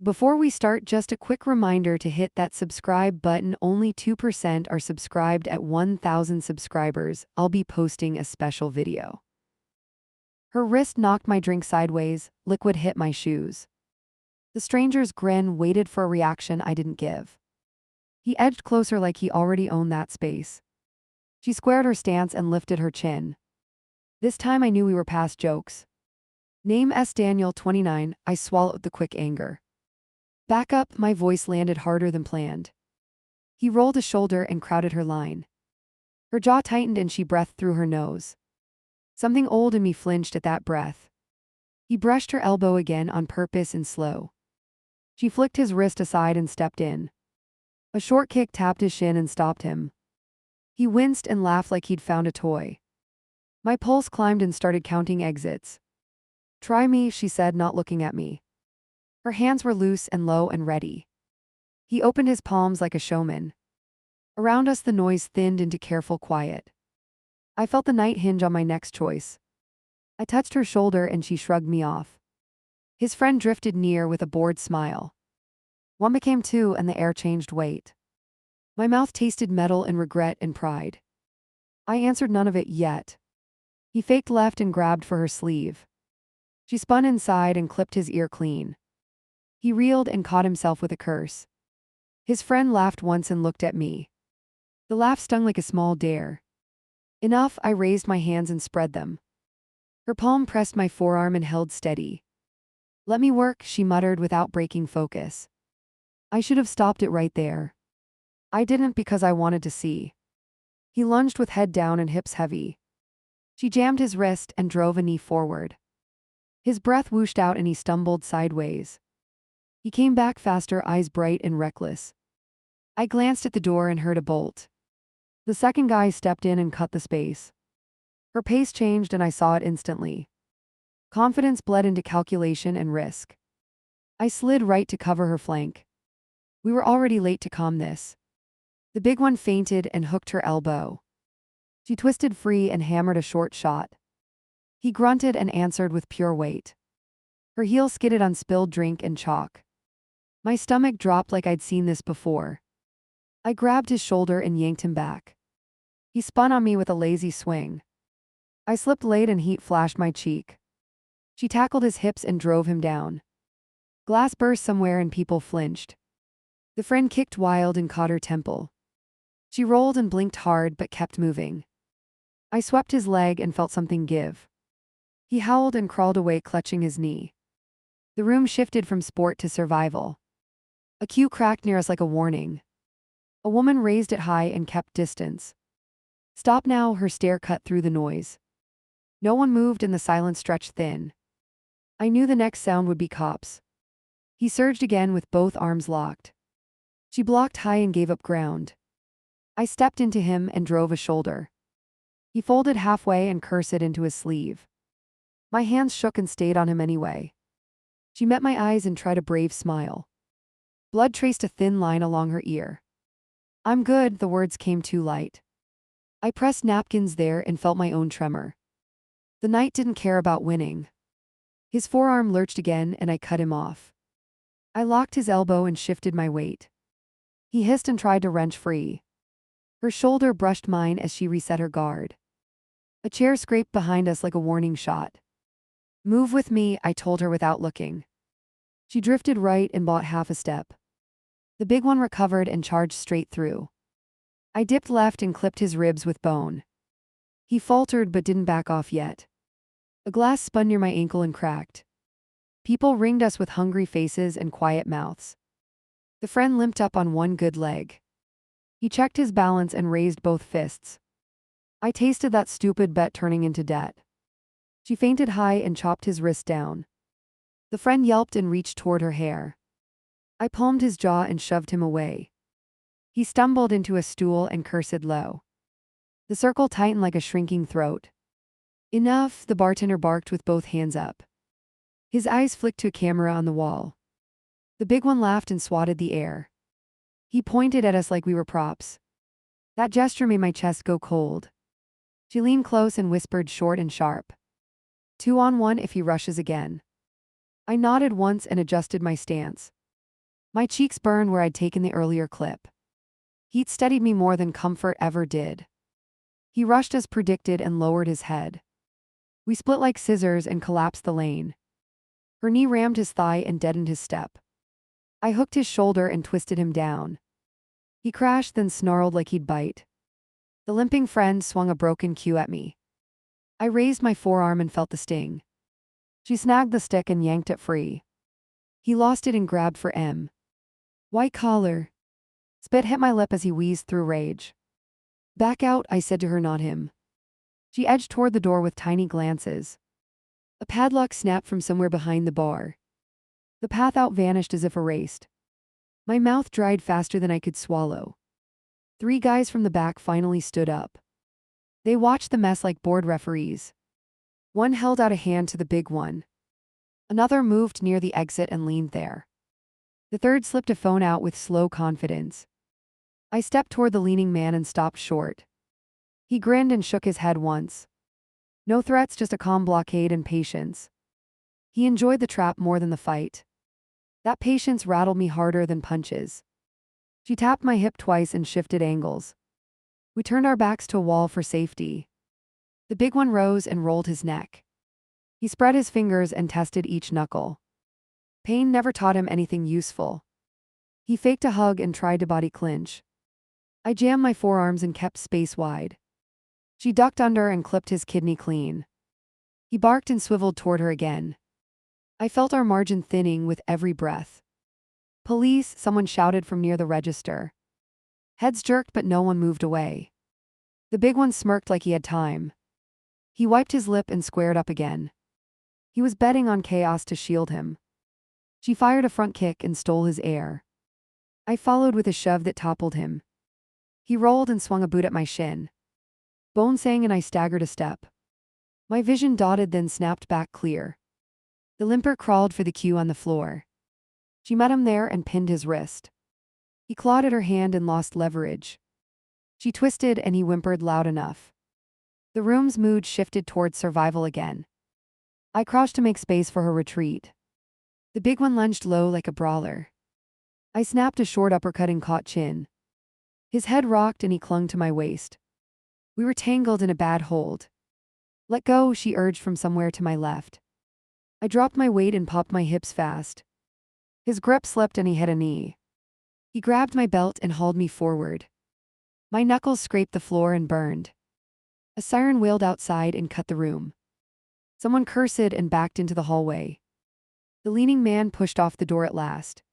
Before we start, just a quick reminder to hit that subscribe button. Only 2% are subscribed. At 1,000 subscribers, I'll be posting a special video. Her wrist knocked my drink sideways, liquid hit my shoes. The stranger's grin waited for a reaction I didn't give. He edged closer like he already owned that space. She squared her stance and lifted her chin. This time I knew we were past jokes. Name S. Daniel, 29, I swallowed the quick anger. Back up, my voice landed harder than planned. He rolled a shoulder and crowded her line. Her jaw tightened and she breathed through her nose. Something old in me flinched at that breath. He brushed her elbow again on purpose and slow. She flicked his wrist aside and stepped in. A short kick tapped his shin and stopped him. He winced and laughed like he'd found a toy. My pulse climbed and started counting exits. Try me, she said, not looking at me. Her hands were loose and low and ready. He opened his palms like a showman. Around us the noise thinned into careful quiet. I felt the night hinge on my next choice. I touched her shoulder and she shrugged me off. His friend drifted near with a bored smile. One became two and the air changed weight. My mouth tasted metal and regret and pride. I answered none of it yet. He faked left and grabbed for her sleeve. She spun inside and clipped his ear clean. He reeled and caught himself with a curse. His friend laughed once and looked at me. The laugh stung like a small dare. Enough, I raised my hands and spread them. Her palm pressed my forearm and held steady. Let me work, she muttered without breaking focus. I should have stopped it right there. I didn't because I wanted to see. He lunged with head down and hips heavy. She jammed his wrist and drove a knee forward. His breath whooshed out and he stumbled sideways. He came back faster, eyes bright and reckless. I glanced at the door and heard a bolt. The second guy stepped in and cut the space. Her pace changed and I saw it instantly. Confidence bled into calculation and risk. I slid right to cover her flank. We were already late to calm this. The big one feinted and hooked her elbow. She twisted free and hammered a short shot. He grunted and answered with pure weight. Her heel skidded on spilled drink and chalk. My stomach dropped like I'd seen this before. I grabbed his shoulder and yanked him back. He spun on me with a lazy swing. I slipped late and heat flashed my cheek. She tackled his hips and drove him down. Glass burst somewhere and people flinched. The friend kicked wild and caught her temple. She rolled and blinked hard but kept moving. I swept his leg and felt something give. He howled and crawled away, clutching his knee. The room shifted from sport to survival. A cue cracked near us like a warning. A woman raised it high and kept distance. Stop now, her stare cut through the noise. No one moved and the silence stretched thin. I knew the next sound would be cops. He surged again with both arms locked. She blocked high and gave up ground. I stepped into him and drove a shoulder. He folded halfway and cursed it into his sleeve. My hands shook and stayed on him anyway. She met my eyes and tried a brave smile. Blood traced a thin line along her ear. I'm good, the words came too light. I pressed napkins there and felt my own tremor. The knight didn't care about winning. His forearm lurched again and I cut him off. I locked his elbow and shifted my weight. He hissed and tried to wrench free. Her shoulder brushed mine as she reset her guard. A chair scraped behind us like a warning shot. Move with me, I told her without looking. She drifted right and bought half a step. The big one recovered and charged straight through. I dipped left and clipped his ribs with bone. He faltered but didn't back off yet. A glass spun near my ankle and cracked. People ringed us with hungry faces and quiet mouths. The friend limped up on one good leg. He checked his balance and raised both fists. I tasted that stupid bet turning into debt. She fainted high and chopped his wrist down. The friend yelped and reached toward her hair. I palmed his jaw and shoved him away. He stumbled into a stool and cursed low. The circle tightened like a shrinking throat. Enough, the bartender barked with both hands up. His eyes flicked to a camera on the wall. The big one laughed and swatted the air. He pointed at us like we were props. That gesture made my chest go cold. She leaned close and whispered short and sharp. 2 on 1 if he rushes again. I nodded once and adjusted my stance. My cheeks burned where I'd taken the earlier clip. Heat steadied me more than comfort ever did. He rushed as predicted and lowered his head. We split like scissors and collapsed the lane. Her knee rammed his thigh and deadened his step. I hooked his shoulder and twisted him down. He crashed, then snarled like he'd bite. The limping friend swung a broken cue at me. I raised my forearm and felt the sting. She snagged the stick and yanked it free. He lost it and grabbed for M. White collar. Spit hit my lip as he wheezed through rage. Back out, I said to her, not him. She edged toward the door with tiny glances. A padlock snapped from somewhere behind the bar. The path out vanished as if erased. My mouth dried faster than I could swallow. 3 guys from the back finally stood up. They watched the mess like bored referees. One held out a hand to the big one. Another moved near the exit and leaned there. The third slipped a phone out with slow confidence. I stepped toward the leaning man and stopped short. He grinned and shook his head once. No threats, just a calm blockade and patience. He enjoyed the trap more than the fight. That patience rattled me harder than punches. She tapped my hip twice and shifted angles. We turned our backs to a wall for safety. The big one rose and rolled his neck. He spread his fingers and tested each knuckle. Pain never taught him anything useful. He faked a hug and tried to body clinch. I jammed my forearms and kept space wide. She ducked under and clipped his kidney clean. He barked and swiveled toward her again. I felt our margin thinning with every breath. Police, someone shouted from near the register. Heads jerked but no one moved away. The big one smirked like he had time. He wiped his lip and squared up again. He was betting on chaos to shield him. She fired a front kick and stole his air. I followed with a shove that toppled him. He rolled and swung a boot at my shin. Bone sang and I staggered a step. My vision dotted then snapped back clear. The limper crawled for the cue on the floor. She met him there and pinned his wrist. He clawed at her hand and lost leverage. She twisted and he whimpered loud enough. The room's mood shifted towards survival again. I crouched to make space for her retreat. The big one lunged low like a brawler. I snapped a short uppercut and caught chin. His head rocked and he clung to my waist. We were tangled in a bad hold. Let go, she urged from somewhere to my left. I dropped my weight and popped my hips fast. His grip slipped and he hit a knee. He grabbed my belt and hauled me forward. My knuckles scraped the floor and burned. A siren wailed outside and cut the room. Someone cursed and backed into the hallway. The leaning man pushed off the door at last.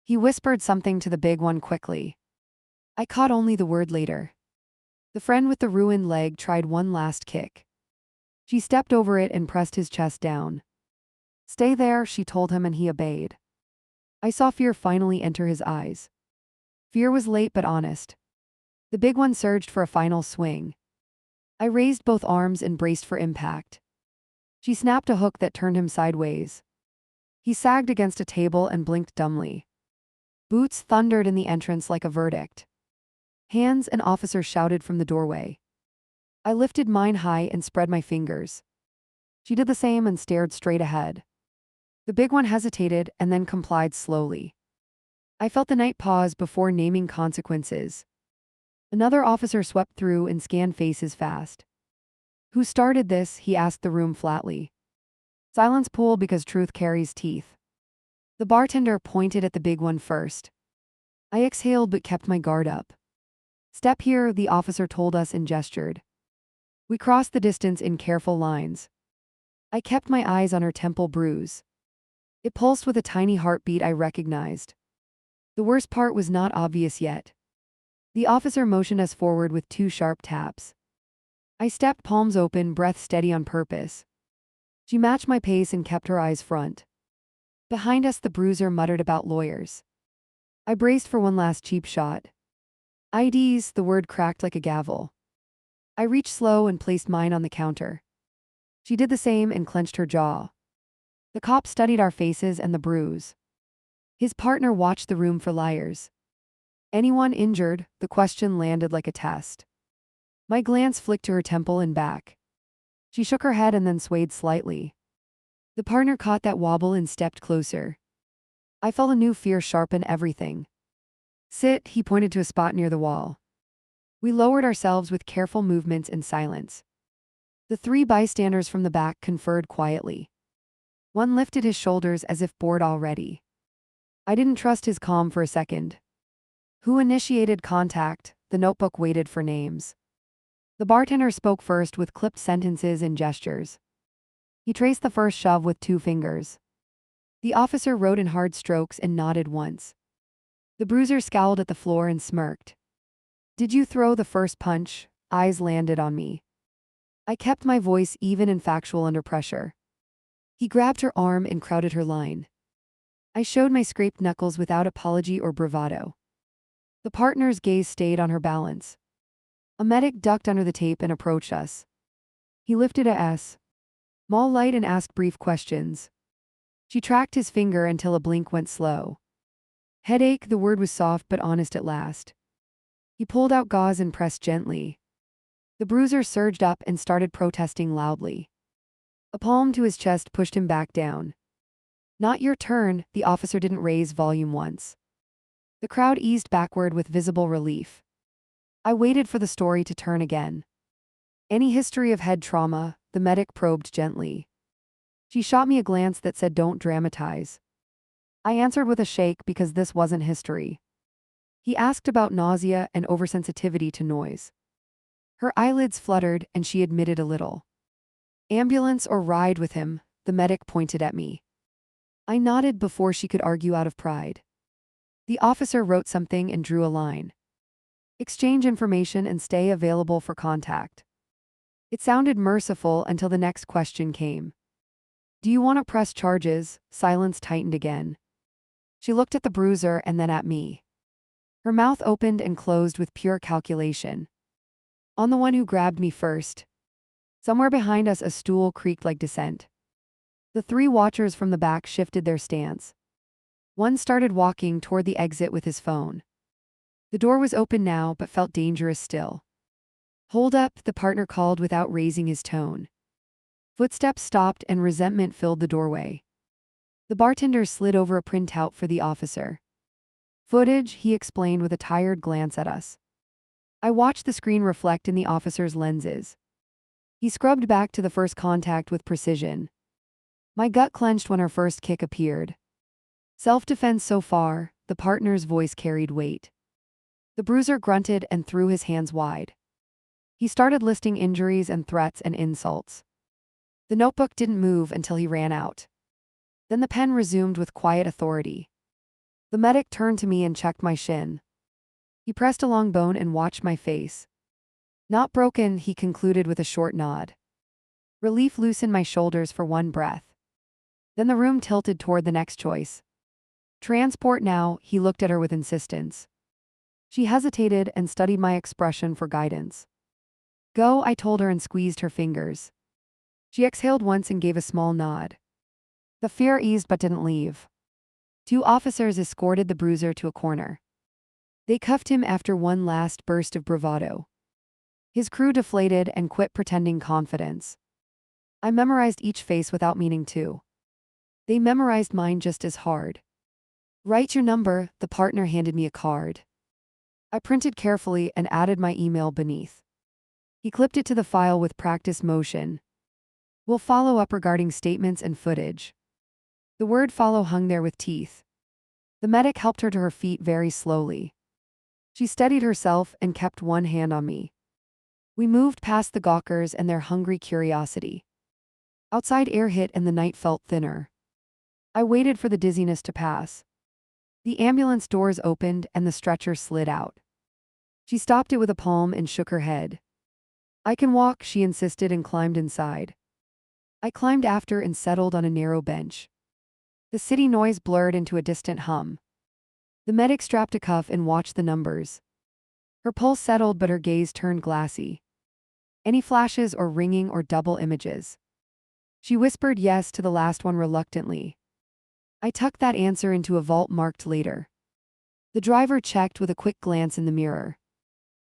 He whispered something to the big one quickly. I caught only the word later. The friend with the ruined leg tried one last kick. She stepped over it and pressed his chest down. Stay there, she told him, and he obeyed. I saw fear finally enter his eyes. Fear was late but honest. The big one surged for a final swing. I raised both arms and braced for impact. She snapped a hook that turned him sideways. He sagged against a table and blinked dumbly. Boots thundered in the entrance like a verdict. Hands and officer shouted from the doorway. I lifted mine high and spread my fingers. She did the same and stared straight ahead. The big one hesitated and then complied slowly. I felt the night pause before naming consequences. Another officer swept through and scanned faces fast. Who started this? He asked the room flatly. Silence pulled because truth carries teeth. The bartender pointed at the big one first. I exhaled but kept my guard up. Step here, the officer told us and gestured. We crossed the distance in careful lines. I kept my eyes on her temple bruise. It pulsed with a tiny heartbeat I recognized. The worst part was not obvious yet. The officer motioned us forward with 2 sharp taps. I stepped, palms open, breath steady on purpose. She matched my pace and kept her eyes front. Behind us, the bruiser muttered about lawyers. I braced for one last cheap shot. IDs, the word cracked like a gavel. I reached slow and placed mine on the counter. She did the same and clenched her jaw. The cop studied our faces and the bruise. His partner watched the room for liars. Anyone injured? The question landed like a test. My glance flicked to her temple and back. She shook her head and then swayed slightly. The partner caught that wobble and stepped closer. I felt a new fear sharpen everything. Sit, he pointed to a spot near the wall. We lowered ourselves with careful movements and silence. The three bystanders from the back conferred quietly. One lifted his shoulders as if bored already. I didn't trust his calm for a second. Who initiated contact? The notebook waited for names. The bartender spoke first with clipped sentences and gestures. He traced the first shove with 2 fingers. The officer wrote in hard strokes and nodded once. The bruiser scowled at the floor and smirked. Did you throw the first punch? Eyes landed on me. I kept my voice even and factual under pressure. He grabbed her arm and crowded her line. I showed my scraped knuckles without apology or bravado. The partner's gaze stayed on her balance. A medic ducked under the tape and approached us. He lifted a small light and asked brief questions. She tracked his finger until a blink went slow. Headache, the word was soft but honest at last. He pulled out gauze and pressed gently. The bruiser surged up and started protesting loudly. A palm to his chest pushed him back down. Not your turn, the officer didn't raise volume once. The crowd eased backward with visible relief. I waited for the story to turn again. Any history of head trauma? The medic probed gently. She shot me a glance that said don't dramatize. I answered with a shake because this wasn't history. He asked about nausea and oversensitivity to noise. Her eyelids fluttered and she admitted a little. Ambulance or ride with him? The medic pointed at me. I nodded before she could argue out of pride. The officer wrote something and drew a line. Exchange information and stay available for contact. It sounded merciful until the next question came. Do you want to press charges? Silence tightened again. She looked at the bruiser and then at me. Her mouth opened and closed with pure calculation. On the one who grabbed me first. Somewhere behind us a stool creaked like dissent. The 3 watchers from the back shifted their stance. One started walking toward the exit with his phone. The door was open now but felt dangerous still. Hold up, the partner called without raising his tone. Footsteps stopped and resentment filled the doorway. The bartender slid over a printout for the officer. Footage, he explained with a tired glance at us. I watched the screen reflect in the officer's lenses. He scrubbed back to the first contact with precision. My gut clenched when our first kick appeared. Self-defense so far, the partner's voice carried weight. The bruiser grunted and threw his hands wide. He started listing injuries and threats and insults. The notebook didn't move until he ran out. Then the pen resumed with quiet authority. The medic turned to me and checked my shin. He pressed a long bone and watched my face. Not broken, he concluded with a short nod. Relief loosened my shoulders for one breath. Then the room tilted toward the next choice. Transport now, he looked at her with insistence. She hesitated and studied my expression for guidance. Go, I told her and squeezed her fingers. She exhaled once and gave a small nod. The fear eased but didn't leave. 2 officers escorted the bruiser to a corner. They cuffed him after one last burst of bravado. His crew deflated and quit pretending confidence. I memorized each face without meaning to. They memorized mine just as hard. Write your number, the partner handed me a card. I printed carefully and added my email beneath. He clipped it to the file with practiced motion. We'll follow up regarding statements and footage. The word follow hung there with teeth. The medic helped her to her feet very slowly. She steadied herself and kept one hand on me. We moved past the gawkers and their hungry curiosity. Outside air hit and the night felt thinner. I waited for the dizziness to pass. The ambulance doors opened and the stretcher slid out. She stopped it with a palm and shook her head. I can walk, she insisted and climbed inside. I climbed after and settled on a narrow bench. The city noise blurred into a distant hum. The medic strapped a cuff and watched the numbers. Her pulse settled but her gaze turned glassy. Any flashes or ringing or double images? She whispered yes to the last one reluctantly. I tucked that answer into a vault marked later. The driver checked with a quick glance in the mirror.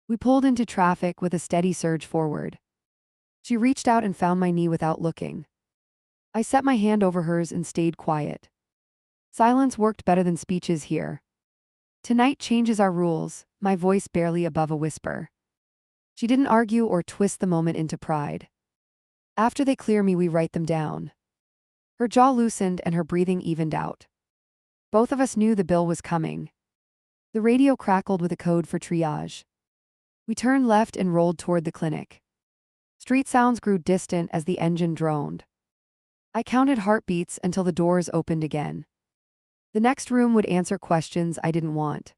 We pulled into traffic with a steady surge forward. She reached out and found my knee without looking. I set my hand over hers and stayed quiet. Silence worked better than speeches here. Tonight changes our rules, my voice barely above a whisper. She didn't argue or twist the moment into pride. After they clear me, we write them down. Her jaw loosened and her breathing evened out. Both of us knew the bill was coming. The radio crackled with a code for triage. We turned left and rolled toward the clinic. Street sounds grew distant as the engine droned. I counted heartbeats until the doors opened again. The next room would answer questions I didn't want.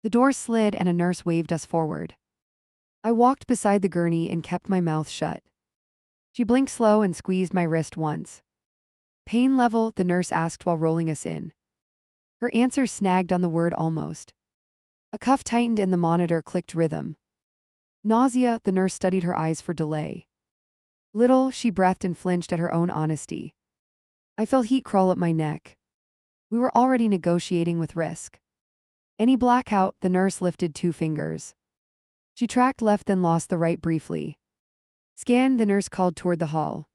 The door slid and a nurse waved us forward. I walked beside the gurney and kept my mouth shut. She blinked slow and squeezed my wrist once. Pain level, the nurse asked while rolling us in. Her answer snagged on the word almost. A cuff tightened and the monitor clicked rhythm. Nausea, the nurse studied her eyes for delay. Little, she breathed and flinched at her own honesty. I felt heat crawl up my neck. We were already negotiating with risk. Any blackout, the nurse lifted 2 fingers. She tracked left then lost the right briefly. Scan, the nurse called toward the hall.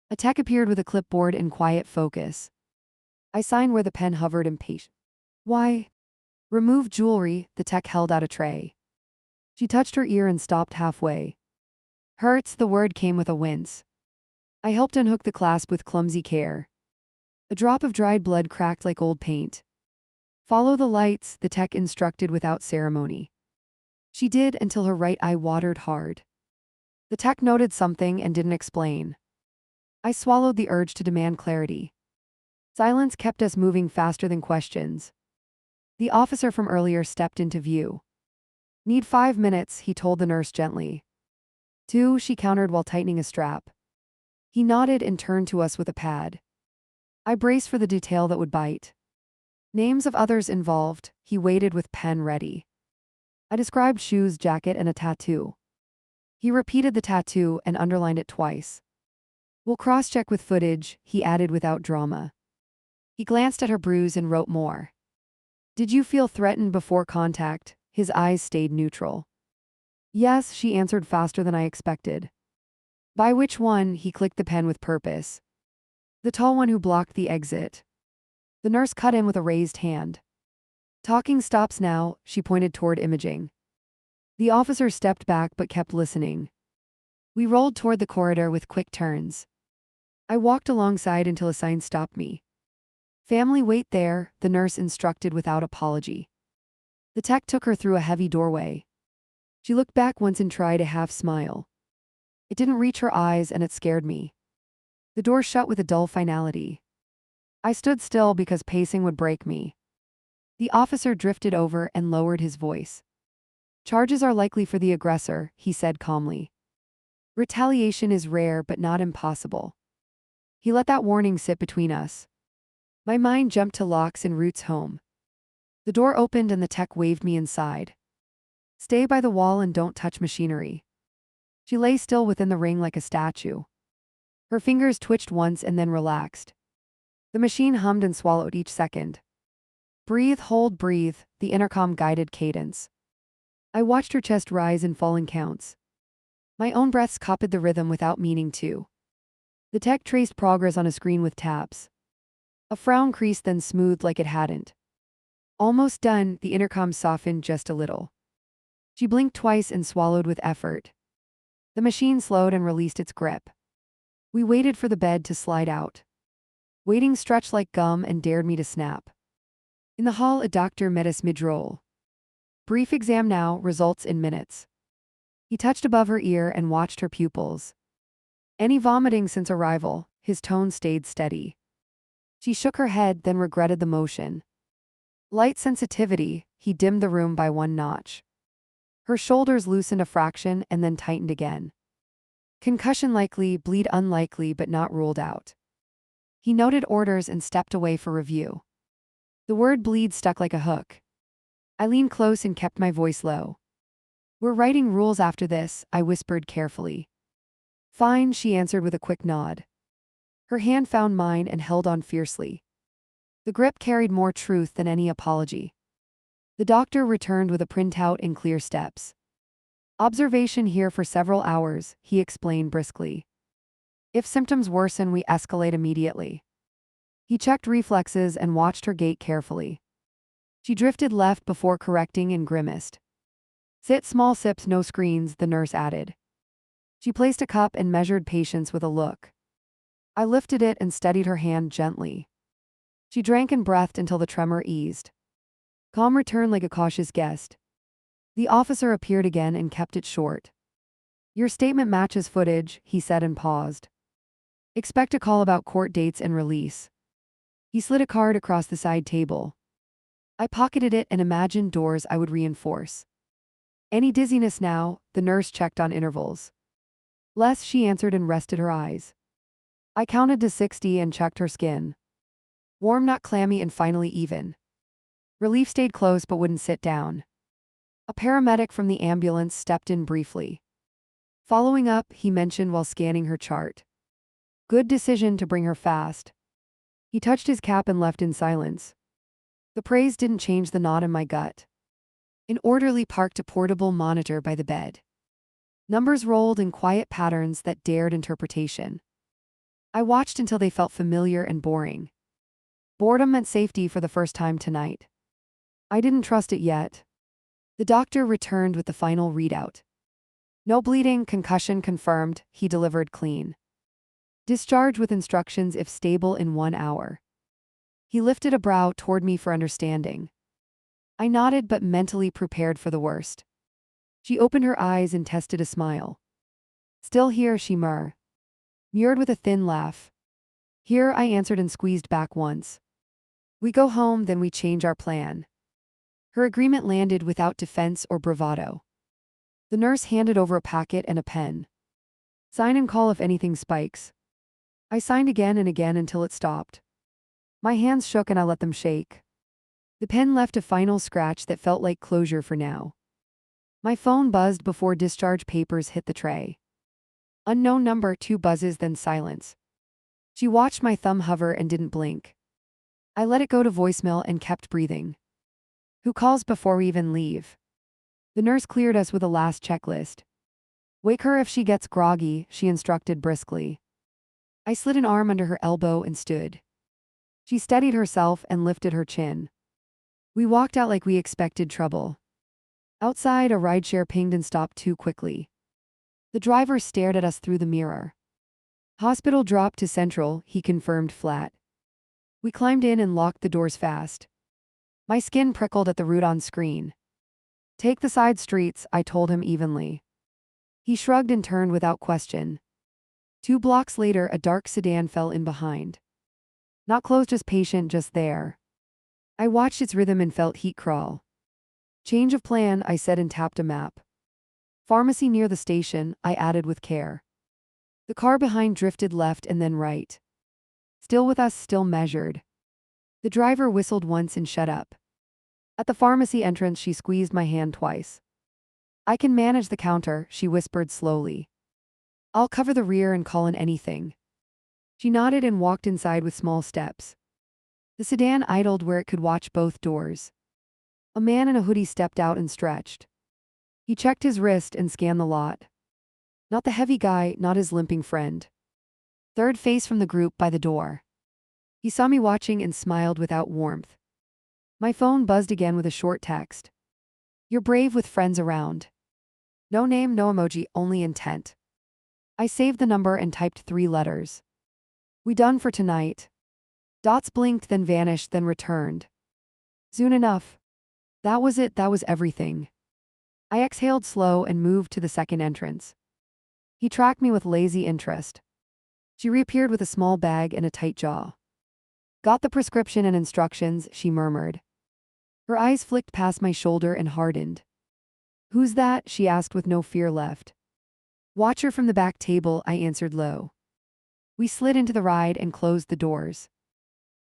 A tech appeared with a clipboard in quiet focus. I signed where the pen hovered impatient. Why? Remove jewelry, the tech held out a tray. She touched her ear and stopped halfway. Hurts, the word came with a wince. I helped unhook the clasp with clumsy care. A drop of dried blood cracked like old paint. Follow the lights, the tech instructed without ceremony. She did until her right eye watered hard. The tech noted something and didn't explain. I swallowed the urge to demand clarity. Silence kept us moving faster than questions. The officer from earlier stepped into view. Need 5 minutes, he told the nurse gently. 2, she countered while tightening a strap. He nodded and turned to us with a pad. I braced for the detail that would bite. Names of others involved, he waited with pen ready. I described shoes, jacket, and a tattoo. He repeated the tattoo and underlined it twice. We'll cross-check with footage, he added without drama. He glanced at her bruise and wrote more. Did you feel threatened before contact? His eyes stayed neutral. Yes, she answered faster than I expected. By which one? He clicked the pen with purpose. The tall one who blocked the exit. The nurse cut in with a raised hand. Talking stops now, she pointed toward imaging. The officer stepped back but kept listening. We rolled toward the corridor with quick turns. I walked alongside until a sign stopped me. Family wait there, the nurse instructed without apology. The tech took her through a heavy doorway. She looked back once and tried a half smile. It didn't reach her eyes and it scared me. The door shut with a dull finality. I stood still because pacing would break me. The officer drifted over and lowered his voice. Charges are likely for the aggressor, he said calmly. Retaliation is rare but not impossible. He let that warning sit between us. My mind jumped to Locke's and Root's home. The door opened and the tech waved me inside. Stay by the wall and don't touch machinery. She lay still within the ring like a statue. Her fingers twitched once and then relaxed. The machine hummed and swallowed each second. Breathe, hold, breathe, the intercom guided cadence. I watched her chest rise and fall in counts. My own breaths copied the rhythm without meaning to. The tech traced progress on a screen with tabs. A frown creased then smoothed like it hadn't. Almost done, the intercom softened just a little. She blinked twice and swallowed with effort. The machine slowed and released its grip. We waited for the bed to slide out. Waiting stretched like gum and dared me to snap. In the hall, a doctor met us mid-roll. Brief exam now, results in minutes. He touched above her ear and watched her pupils. Any vomiting since arrival, his tone stayed steady. She shook her head, then regretted the motion. Light sensitivity, he dimmed the room by 1 notch. Her shoulders loosened a fraction and then tightened again. Concussion likely, bleed unlikely but not ruled out. He noted orders and stepped away for review. The word bleed stuck like a hook. I leaned close and kept my voice low. We're writing rules after this, I whispered carefully. Fine, she answered with a quick nod. Her hand found mine and held on fiercely. The grip carried more truth than any apology. The doctor returned with a printout in clear steps. Observation here for several hours, he explained briskly. If symptoms worsen, we escalate immediately. He checked reflexes and watched her gait carefully. She drifted left before correcting and grimaced. Sit small sips, no screens, the nurse added. She placed a cup and measured patience with a look. I lifted it and steadied her hand gently. She drank and breathed until the tremor eased. Calm returned like a cautious guest. The officer appeared again and kept it short. Your statement matches footage, he said and paused. Expect a call about court dates and release. He slid a card across the side table. I pocketed it and imagined doors I would reinforce. Any dizziness now? The nurse checked on intervals. Less, she answered and rested her eyes. I counted to 60 and checked her skin. Warm, not clammy, and finally even. Relief stayed close but wouldn't sit down. A paramedic from the ambulance stepped in briefly. Following up, he mentioned while scanning her chart. Good decision to bring her fast. He touched his cap and left in silence. The praise didn't change the knot in my gut. An orderly parked a portable monitor by the bed. Numbers rolled in quiet patterns that dared interpretation. I watched until they felt familiar and boring. Boredom meant safety for the first time tonight. I didn't trust it yet. The doctor returned with the final readout. No bleeding, concussion confirmed, he delivered clean. Discharge with instructions if stable in 1 hour. He lifted a brow toward me for understanding. I nodded but mentally prepared for the worst. She opened her eyes and tested a smile. Still here, she murmured with a thin laugh. Here, I answered and squeezed back once. We go home, then we change our plan. Her agreement landed without defense or bravado. The nurse handed over a packet and a pen. Sign and call if anything spikes. I signed again and again until it stopped. My hands shook and I let them shake. The pen left a final scratch that felt like closure for now. My phone buzzed before discharge papers hit the tray. Unknown number, 2 buzzes, then silence. She watched my thumb hover and didn't blink. I let it go to voicemail and kept breathing. Who calls before we even leave? The nurse cleared us with a last checklist. Wake her if she gets groggy, she instructed briskly. I slid an arm under her elbow and stood. She steadied herself and lifted her chin. We walked out like we expected trouble. Outside, a rideshare pinged and stopped too quickly. The driver stared at us through the mirror. Hospital dropped to Central, he confirmed flat. We climbed in and locked the doors fast. My skin prickled at the route on screen. Take the side streets, I told him evenly. He shrugged and turned without question. 2 blocks later, a dark sedan fell in behind. Not close, just patient, just there. I watched its rhythm and felt heat crawl. Change of plan, I said and tapped a map. Pharmacy near the station, I added with care. The car behind drifted left and then right. Still with us, still measured. The driver whistled once and shut up. At the pharmacy entrance, she squeezed my hand twice. I can manage the counter, she whispered slowly. I'll cover the rear and call in anything. She nodded and walked inside with small steps. The sedan idled where it could watch both doors. A man in a hoodie stepped out and stretched. He checked his wrist and scanned the lot. Not the heavy guy, not his limping friend. Third face from the group by the door. He saw me watching and smiled without warmth. My phone buzzed again with a short text. You're brave with friends around. No name, no emoji, only intent. I saved the number and typed 3 letters. We done for tonight. Dots blinked, then vanished, then returned. Soon enough. That was it, that was everything. I exhaled slow and moved to the second entrance. He tracked me with lazy interest. She reappeared with a small bag and a tight jaw. Got the prescription and instructions, she murmured. Her eyes flicked past my shoulder and hardened. Who's that? She asked with no fear left. Watcher from the back table, I answered low. We slid into the ride and closed the doors.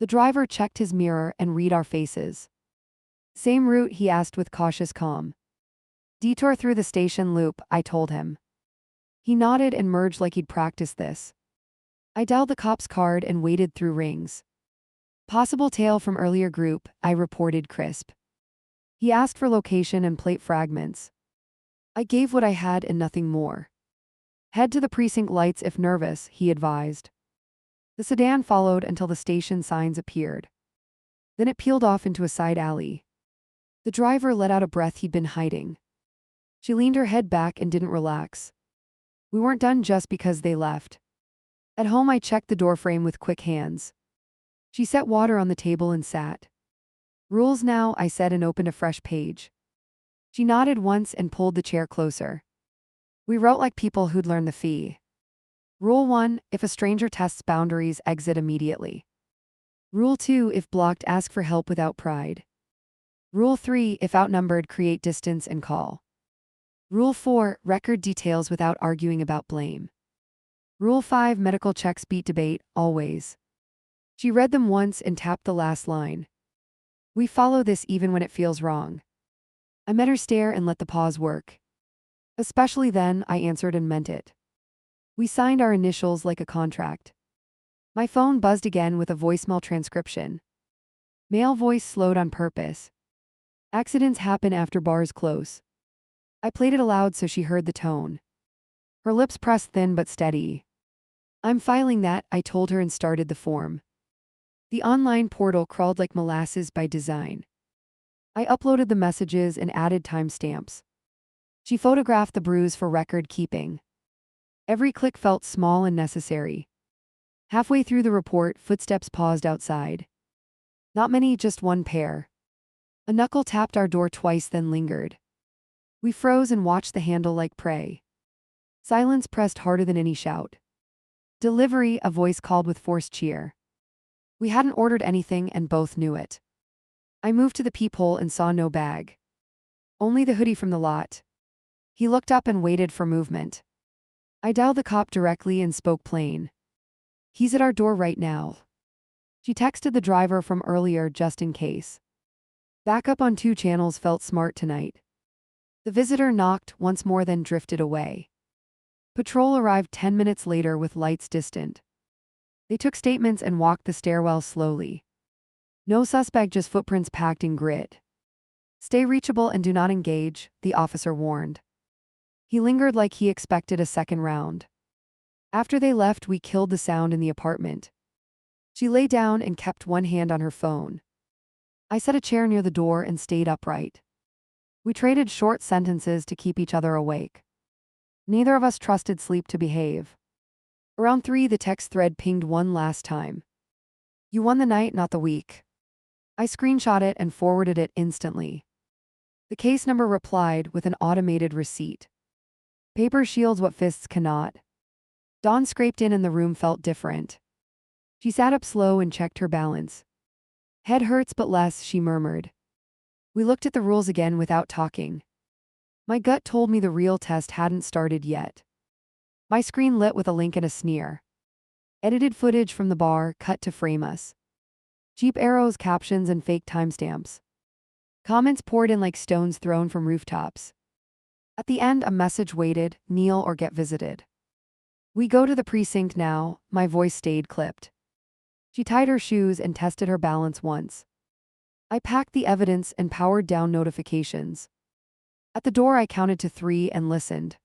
The driver checked his mirror and read our faces. Same route, he asked with cautious calm. Detour through the station loop, I told him. He nodded and merged like he'd practiced this. I dialed the cop's card and waded through rings. Possible tail from earlier group, I reported crisp. He asked for location and plate fragments. I gave what I had and nothing more. Head to the precinct lights if nervous, he advised. The sedan followed until the station signs appeared. Then it peeled off into a side alley. The driver let out a breath he'd been hiding. She leaned her head back and didn't relax. We weren't done just because they left. At home, I checked the doorframe with quick hands. She set water on the table and sat. "Rules now," I said and opened a fresh page. She nodded once and pulled the chair closer. We wrote like people who'd learned the fee. Rule 1, if a stranger tests boundaries, exit immediately. Rule 2, if blocked, ask for help without pride. Rule 3, if outnumbered, create distance and call. Rule 4, record details without arguing about blame. Rule 5, medical checks beat debate, always. She read them once and tapped the last line. We follow this even when it feels wrong. I met her stare and let the pause work. Especially then, I answered and meant it. We signed our initials like a contract. My phone buzzed again with a voicemail transcription. Male voice slowed on purpose. Accidents happen after bars close. I played it aloud so she heard the tone. Her lips pressed thin but steady. I'm filing that, I told her and started the form. The online portal crawled like molasses by design. I uploaded the messages and added timestamps. She photographed the bruise for record keeping. Every click felt small and necessary. Halfway through the report, footsteps paused outside. Not many, just one pair. A knuckle tapped our door twice, then lingered. We froze and watched the handle like prey. Silence pressed harder than any shout. Delivery, a voice called with forced cheer. We hadn't ordered anything and both knew it. I moved to the peephole and saw no bag. Only the hoodie from the lot. He looked up and waited for movement. I dialed the cop directly and spoke plain. He's at our door right now. She texted the driver from earlier just in case. Backup on 2 channels felt smart tonight. The visitor knocked once more, then drifted away. Patrol arrived 10 minutes later with lights distant. They took statements and walked the stairwell slowly. No suspect, just footprints packed in grit. Stay reachable and do not engage, the officer warned. He lingered like he expected a second round. After they left, we killed the sound in the apartment. She lay down and kept one hand on her phone. I set a chair near the door and stayed upright. We traded short sentences to keep each other awake. Neither of us trusted sleep to behave. Around 3, the text thread pinged one last time. You won the night, not the week. I screenshot it and forwarded it instantly. The case number replied with an automated receipt. Paper shields what fists cannot. Dawn scraped in and the room felt different. She sat up slow and checked her balance. Head hurts but less, she murmured. We looked at the rules again without talking. My gut told me the real test hadn't started yet. My screen lit with a link and a sneer. Edited footage from the bar, cut to frame us. Cheap arrows, captions, and fake timestamps. Comments poured in like stones thrown from rooftops. At the end, a message waited: kneel or get visited. We go to the precinct now, my voice stayed clipped. She tied her shoes and tested her balance once. I packed the evidence and powered down notifications. At the door, I counted to 3 and listened.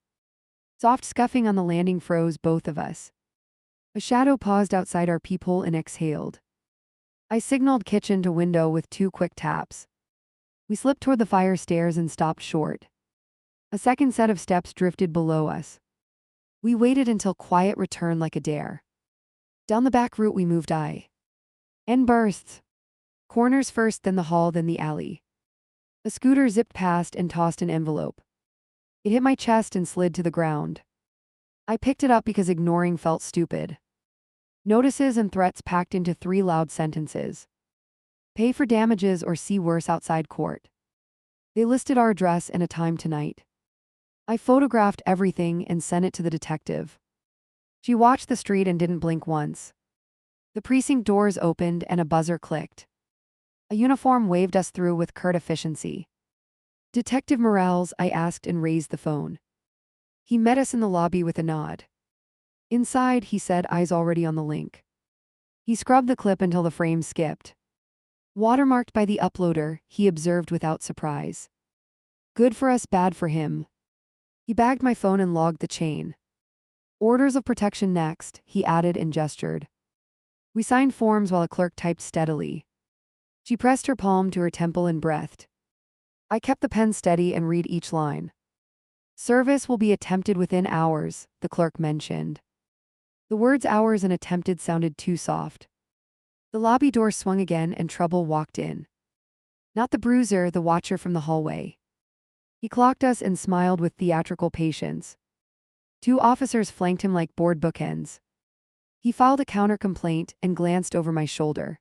Soft scuffing on the landing froze both of us. A shadow paused outside our peephole and exhaled. I signaled kitchen to window with 2 quick taps. We slipped toward the fire stairs and stopped short. A second set of steps drifted below us. We waited until quiet returned like a dare. Down the back route we moved in bursts. Corners first, then the hall, then the alley. A scooter zipped past and tossed an envelope. It hit my chest and slid to the ground. I picked it up because ignoring felt stupid. Notices and threats packed into 3 loud sentences. Pay for damages or see worse outside court. They listed our address and a time tonight. I photographed everything and sent it to the detective. She watched the street and didn't blink once. The precinct doors opened and a buzzer clicked. A uniform waved us through with curt efficiency. Detective Morales, I asked and raised the phone. He met us in the lobby with a nod. Inside, he said, eyes already on the link. He scrubbed the clip until the frame skipped. Watermarked by the uploader, he observed without surprise. Good for us, bad for him. He bagged my phone and logged the chain. Orders of protection next, he added and gestured. We signed forms while a clerk typed steadily. She pressed her palm to her temple and breathed. I kept the pen steady and read each line. Service will be attempted within hours, the clerk mentioned. The words hours and attempted sounded too soft. The lobby door swung again and Trouble walked in. Not the bruiser, the watcher from the hallway. He clocked us and smiled with theatrical patience. 2 officers flanked him like board bookends. He filed a counter-complaint and glanced over my shoulder.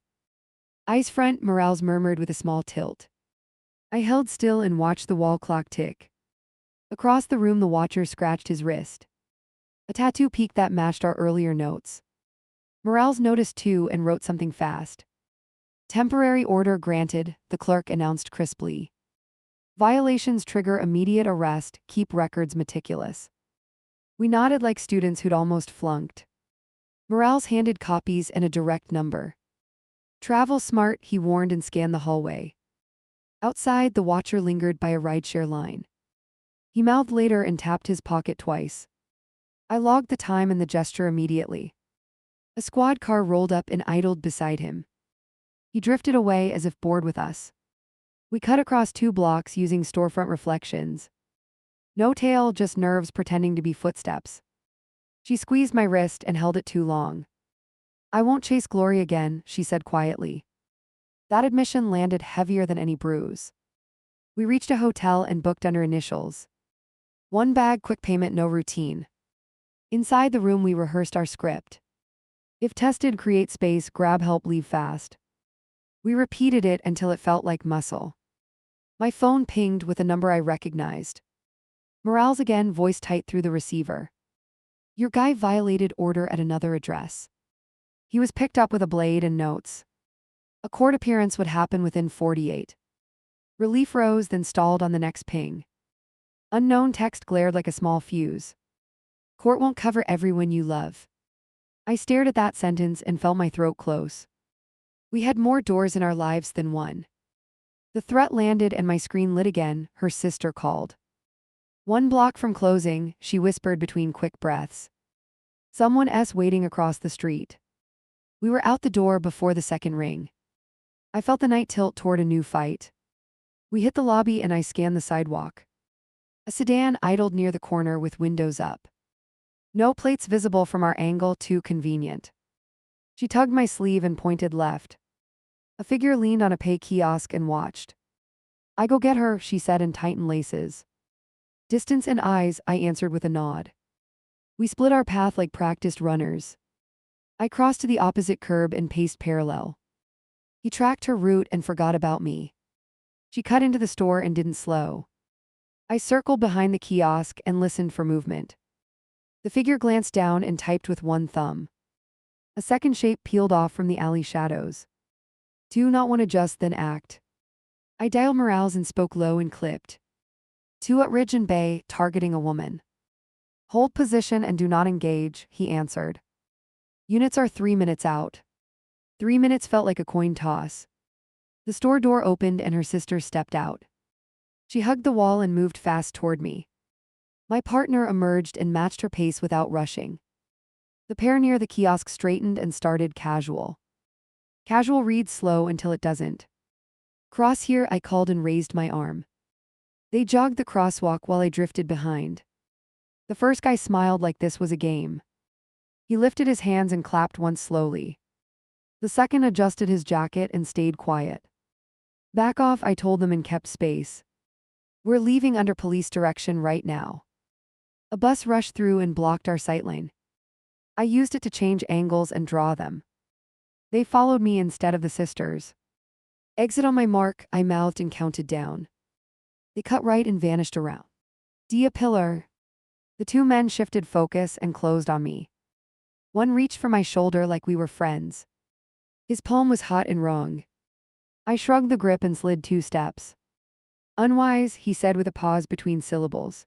Eyes front, Morales murmured with a small tilt. I held still and watched the wall clock tick. Across the room the watcher scratched his wrist. A tattoo peaked that matched our earlier notes. Morales noticed too and wrote something fast. Temporary order granted, the clerk announced crisply. Violations trigger immediate arrest, keep records meticulous. We nodded like students who'd almost flunked. Morales handed copies and a direct number. Travel smart, he warned and scanned the hallway. Outside, the watcher lingered by a rideshare line. He mouthed later and tapped his pocket twice. I logged the time and the gesture immediately. A squad car rolled up and idled beside him. He drifted away as if bored with us. We cut across 2 blocks using storefront reflections. No tail, just nerves pretending to be footsteps. She squeezed my wrist and held it too long. I won't chase glory again, she said quietly. That admission landed heavier than any bruise. We reached a hotel and booked under initials. 1 bag, quick payment, no routine. Inside the room we rehearsed our script. If tested, create space, grab help, leave fast. We repeated it until it felt like muscle. My phone pinged with a number I recognized. Morales again, voice tight through the receiver. Your guy violated order at another address. He was picked up with a blade and notes. A court appearance would happen within 48. Relief rose, then stalled on the next ping. Unknown text glared like a small fuse. Court won't cover everyone you love. I stared at that sentence and felt my throat close. We had more doors in our lives than one. The threat landed and my screen lit again, her sister called. 1 block from closing, she whispered between quick breaths. Someone's waiting across the street. We were out the door before the second ring. I felt the night tilt toward a new fight. We hit the lobby and I scanned the sidewalk. A sedan idled near the corner with windows up. No plates visible from our angle, too convenient. She tugged my sleeve and pointed left. A figure leaned on a pay kiosk and watched. I go get her, she said and tightened laces. Distance and eyes, I answered with a nod. We split our path like practiced runners. I crossed to the opposite curb and paced parallel. He tracked her route and forgot about me. She cut into the store and didn't slow. I circled behind the kiosk and listened for movement. The figure glanced down and typed with 1 thumb. A second shape peeled off from the alley shadows. Do not want to just then act. I dialed Morales and spoke low and clipped. 2 at Ridge and Bay, targeting a woman. Hold position and do not engage, he answered. Units are 3 minutes out. 3 minutes felt like a coin toss. The store door opened and her sister stepped out. She hugged the wall and moved fast toward me. My partner emerged and matched her pace without rushing. The pair near the kiosk straightened and started casual. Casual reads slow until it doesn't. Cross here, I called and raised my arm. They jogged the crosswalk while I drifted behind. The first guy smiled like this was a game. He lifted his hands and clapped once slowly. The second adjusted his jacket and stayed quiet. Back off, I told them and kept space. We're leaving under police direction right now. A bus rushed through and blocked our sightlane. I used it to change angles and draw them. They followed me instead of the sisters. Exit on my mark, I mouthed and counted down. They cut right and vanished around. Dia pillar. The 2 men shifted focus and closed on me. One reached for my shoulder like we were friends. His palm was hot and wrong. I shrugged the grip and slid 2 steps. Unwise, he said with a pause between syllables.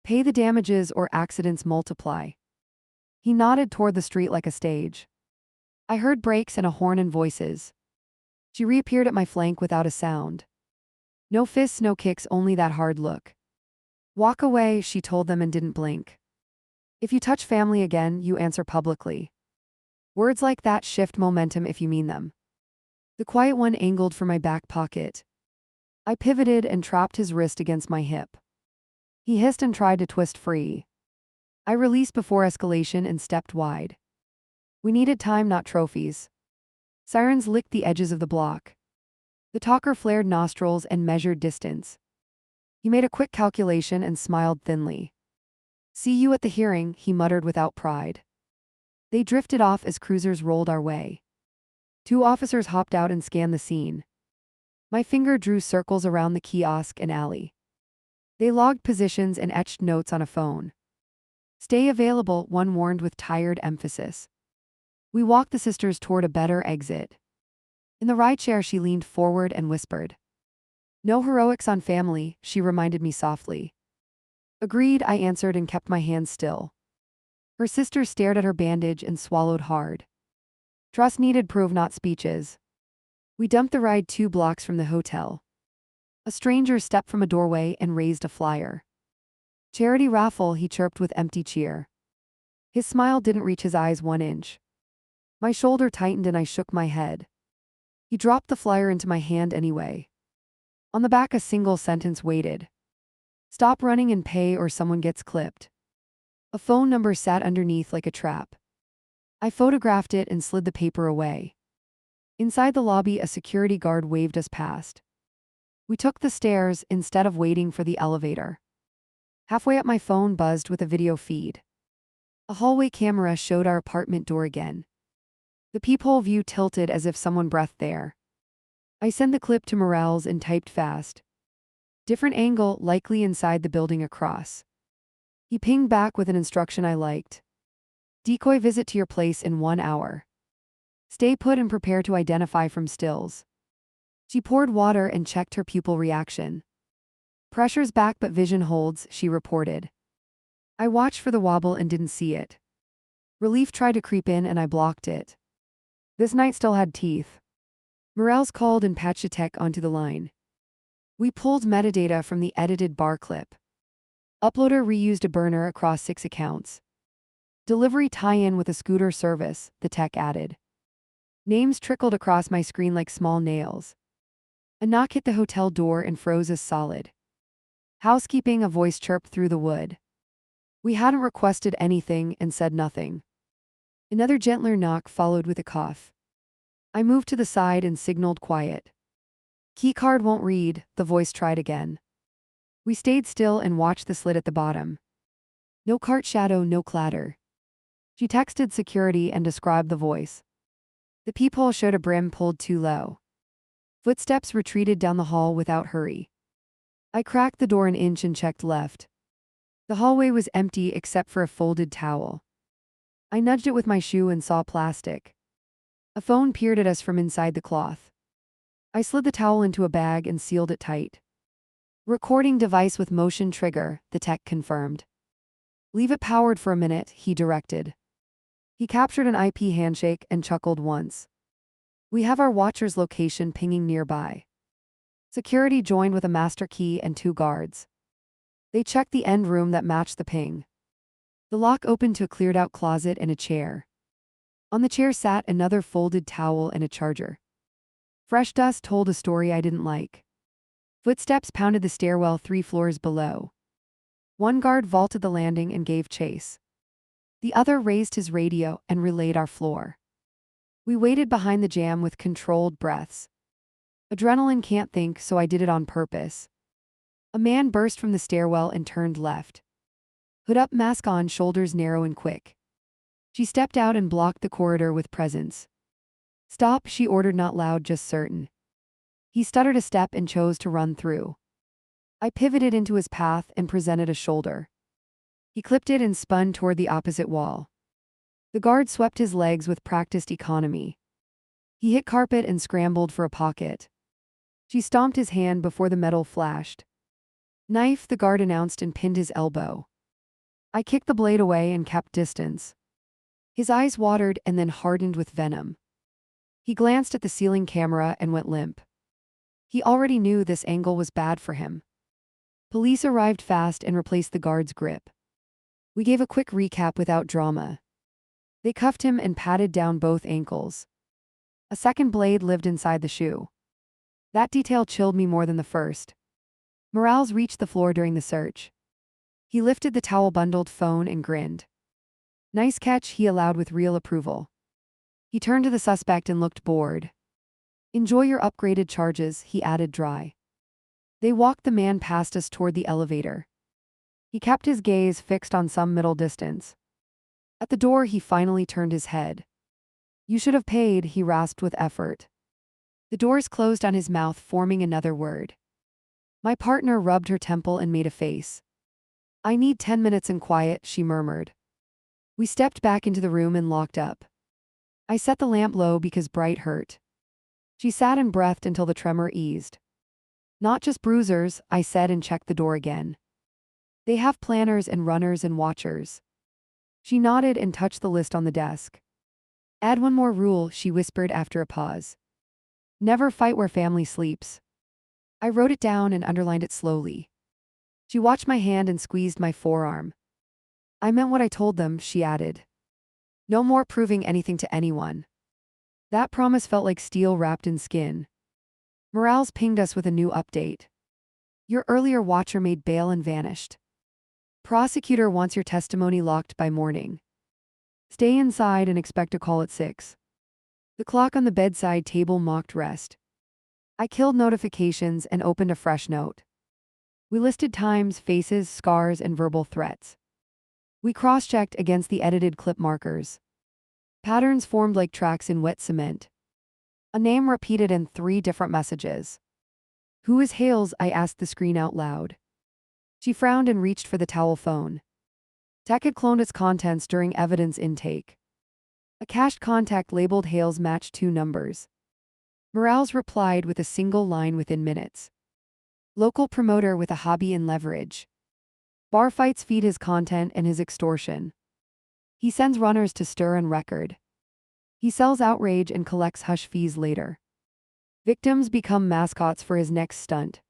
Pay the damages or accidents multiply. He nodded toward the street like a stage. I heard brakes and a horn and voices. She reappeared at my flank without a sound. No fists, no kicks, only that hard look. Walk away, she told them and didn't blink. If you touch family again, you answer publicly. Words like that shift momentum if you mean them. The quiet one angled for my back pocket. I pivoted and trapped his wrist against my hip. He hissed and tried to twist free. I released before escalation and stepped wide. We needed time, not trophies. Sirens licked the edges of the block. The talker flared nostrils and measured distance. He made a quick calculation and smiled thinly. "See you at the hearing," he muttered without pride. They drifted off as cruisers rolled our way. 2 officers hopped out and scanned the scene. My finger drew circles around the kiosk and alley. They logged positions and etched notes on a phone. "Stay available," one warned with tired emphasis. We walked the sisters toward a better exit. In the rideshare, she leaned forward and whispered. "No heroics on family," she reminded me softly. "Agreed," I answered and kept my hands still. Her sister stared at her bandage and swallowed hard. Trust needed proof, not speeches. We dumped the ride 2 blocks from the hotel. A stranger stepped from a doorway and raised a flyer. "Charity raffle," he chirped with empty cheer. His smile didn't reach his eyes 1 inch. My shoulder tightened and I shook my head. He dropped the flyer into my hand anyway. On the back, a single sentence waited. "Stop running and pay or someone gets clipped." A phone number sat underneath like a trap. I photographed it and slid the paper away. Inside the lobby, a security guard waved us past. We took the stairs instead of waiting for the elevator. Halfway up, my phone buzzed with a video feed. A hallway camera showed our apartment door again. The peephole view tilted as if someone breathed there. I sent the clip to Morales and typed fast. "Different angle, likely inside the building across." He pinged back with an instruction I liked. "Decoy visit to your place in 1 hour. Stay put and prepare to identify from stills." She poured water and checked her pupil reaction. "Pressure's back but vision holds," she reported. I watched for the wobble and didn't see it. Relief tried to creep in and I blocked it. This night still had teeth. Morales called and patched a tech onto the line. We pulled metadata from the edited bar clip. Uploader reused a burner across 6 accounts. Delivery tie-in with a scooter service, the tech added. Names trickled across my screen like small nails. A knock hit the hotel door and froze us solid. "Housekeeping," a voice chirped through the wood. We hadn't requested anything and said nothing. Another gentler knock followed with a cough. I moved to the side and signaled quiet. "Keycard won't read," the voice tried again. We stayed still and watched the slit at the bottom. No cart shadow, no clatter. She texted security and described the voice. The peephole showed a brim pulled too low. Footsteps retreated down the hall without hurry. I cracked the door an inch and checked left. The hallway was empty except for a folded towel. I nudged it with my shoe and saw plastic. A phone peered at us from inside the cloth. I slid the towel into a bag and sealed it tight. "Recording device with motion trigger," the tech confirmed. "Leave it powered for a minute," he directed. He captured an IP handshake and chuckled once. "We have our watcher's location pinging nearby." Security joined with a master key and 2 guards. They checked the end room that matched the ping. The lock opened to a cleared-out closet and a chair. On the chair sat another folded towel and a charger. Fresh dust told a story I didn't like. Footsteps pounded the stairwell 3 floors below. One guard vaulted the landing and gave chase. The other raised his radio and relayed our floor. We waited behind the jam with controlled breaths. Adrenaline can't think, so I did it on purpose. A man burst from the stairwell and turned left. Hood up, mask on, shoulders narrow and quick. She stepped out and blocked the corridor with presence. "Stop," she ordered, not loud, just certain. He stuttered a step and chose to run through. I pivoted into his path and presented a shoulder. He clipped it and spun toward the opposite wall. The guard swept his legs with practiced economy. He hit carpet and scrambled for a pocket. She stomped his hand before the metal flashed. "Knife," the guard announced and pinned his elbow. I kicked the blade away and kept distance. His eyes watered and then hardened with venom. He glanced at the ceiling camera and went limp. He already knew this angle was bad for him. Police arrived fast and replaced the guard's grip. We gave a quick recap without drama. They cuffed him and patted down both ankles. A second blade lived inside the shoe. That detail chilled me more than the first. Morales reached the floor during the search. He lifted the towel-bundled phone and grinned. "Nice catch," he allowed with real approval. He turned to the suspect and looked bored. "Enjoy your upgraded charges," he added dry. They walked the man past us toward the elevator. He kept his gaze fixed on some middle distance. At the door, he finally turned his head. "You should have paid," he rasped with effort. The doors closed on his mouth, forming another word. My partner rubbed her temple and made a face. "I need 10 minutes in quiet," she murmured. We stepped back into the room and locked up. I set the lamp low because bright hurt. She sat and breathed until the tremor eased. "Not just bruisers," I said and checked the door again. "They have planners and runners and watchers." She nodded and touched the list on the desk. "Add one more rule," she whispered after a pause. "Never fight where family sleeps." I wrote it down and underlined it slowly. She watched my hand and squeezed my forearm. "I meant what I told them," she added. "No more proving anything to anyone." That promise felt like steel wrapped in skin. Morales pinged us with a new update. "Your earlier watcher made bail and vanished. Prosecutor wants your testimony locked by morning. Stay inside and expect a call at 6. The clock on the bedside table mocked rest. I killed notifications and opened a fresh note. We listed times, faces, scars, and verbal threats. We cross-checked against the edited clip markers. Patterns formed like tracks in wet cement. A name repeated in 3 different messages. "Who is Hales?" I asked the screen out loud. She frowned and reached for the towel phone. Tech had cloned its contents during evidence intake. A cached contact labeled Hales matched 2 numbers. Morales replied with a single line within minutes. "Local promoter with a hobby in leverage. Bar fights feed his content and his extortion. He sends runners to stir and record. He sells outrage and collects hush fees later. Victims become mascots for his next stunt."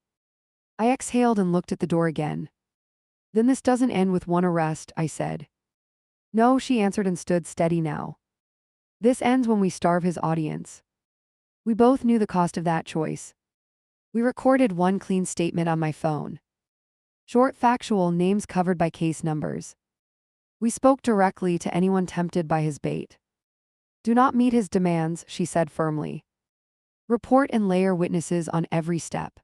I exhaled and looked at the door again. "Then this doesn't end with one arrest," I said. "No," she answered and stood steady now. "This ends when we starve his audience." We both knew the cost of that choice. We recorded one clean statement on my phone. Short, factual, names covered by case numbers. We spoke directly to anyone tempted by his bait. "Do not meet his demands," she said firmly. "Report and layer witnesses on every step."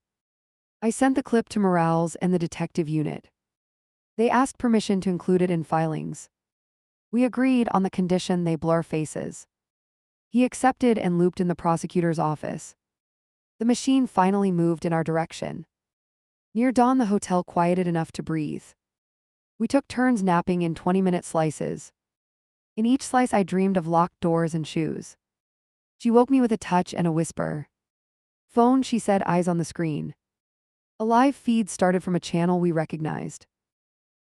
I sent the clip to Morales and the detective unit. They asked permission to include it in filings. We agreed on the condition they blur faces. He accepted and looped in the prosecutor's office. The machine finally moved in our direction. Near dawn, the hotel quieted enough to breathe. We took turns napping in 20-minute slices. In each slice, I dreamed of locked doors and shoes. She woke me with a touch and a whisper. "Phone," she said, eyes on the screen. A live feed started from a channel we recognized.